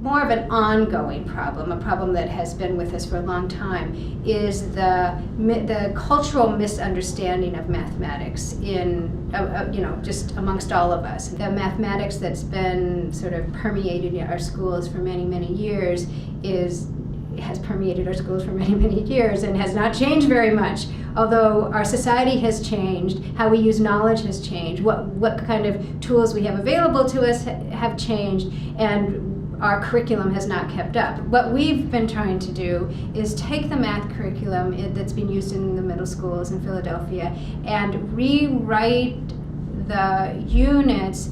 more of an ongoing problem, a problem that has been with us for a long time, is the cultural misunderstanding of mathematics in, just amongst all of us. The mathematics that's been sort of permeated our schools for many, many years has permeated our schools for many, many years and has not changed very much. Although our society has changed, how we use knowledge has changed, what kind of tools we have available to us have changed, and our curriculum has not kept up. What we've been trying to do is take the math curriculum that's been used in the middle schools in Philadelphia and rewrite the units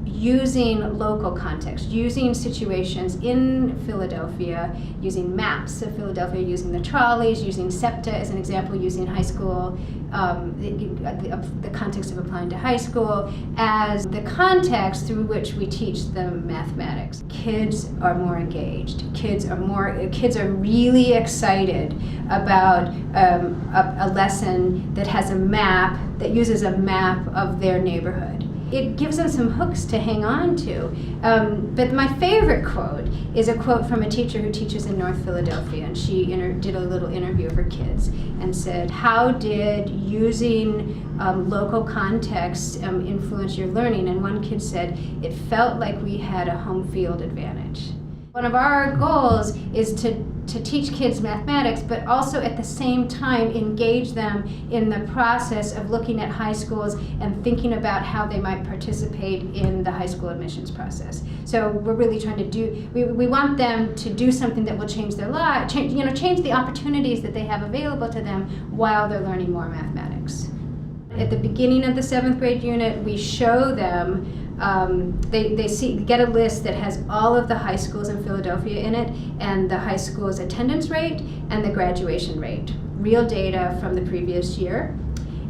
using local context, using situations in Philadelphia, using maps of Philadelphia, using the trolleys, using SEPTA as an example, using high school, the context of applying to high school as the context through which we teach them mathematics. Kids are more engaged. Kids are really excited about a lesson that has a map, that uses a map of their neighborhood. It gives them some hooks to hang on to. But my favorite quote is a quote from a teacher who teaches in North Philadelphia, and she did a little interview of her kids and said, how did using local context influence your learning? And one kid said, it felt like we had a home field advantage. One of our goals is to teach kids mathematics, but also at the same time engage them in the process of looking at high schools and thinking about how they might participate in the high school admissions process. So we're really trying to we want them to do something that will change their lives, change the opportunities that they have available to them while they're learning more mathematics. At the beginning of the 7th grade unit, we show them they get a list that has all of the high schools in Philadelphia in it, and the high school's attendance rate and the graduation rate, real data from the previous year.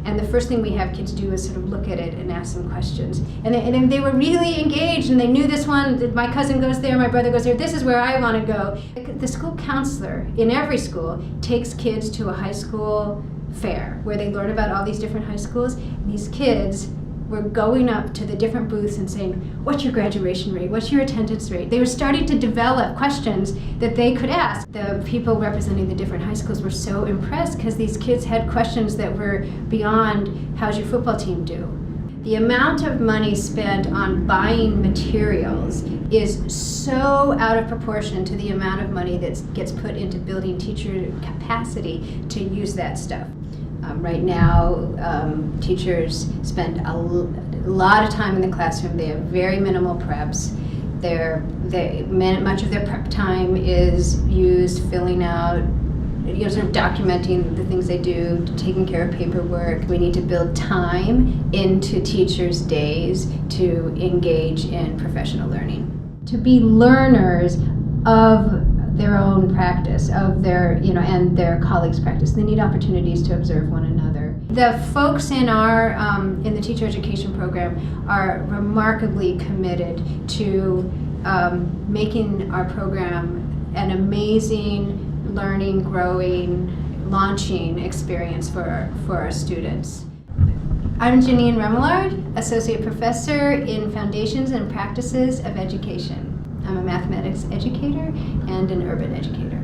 And the first thing we have kids do is sort of look at it and ask some questions. And they were really engaged, and they knew this one, my cousin goes there, my brother goes there, this is where I want to go. The school counselor in every school takes kids to a high school fair where they learn about all these different high schools. And these kids were going up to the different booths and saying, what's your graduation rate? What's your attendance rate? They were starting to develop questions that they could ask. The people representing the different high schools were so impressed because these kids had questions that were beyond, how's your football team do? The amount of money spent on buying materials is so out of proportion to the amount of money that gets put into building teacher capacity to use that stuff. Right now, teachers spend a lot of time in the classroom. They have very minimal preps. Much of their prep time is used filling out, sort of documenting the things they do, taking care of paperwork. We need to build time into teachers' days to engage in professional learning, to be learners of their own practice, of their, and their colleagues' practice. They need opportunities to observe one another. The folks in our in the teacher education program are remarkably committed to making our program an amazing learning, growing, launching experience for our students. I'm Janine Remillard, Associate Professor in Foundations and Practices of Education. I'm a mathematics educator and an urban educator.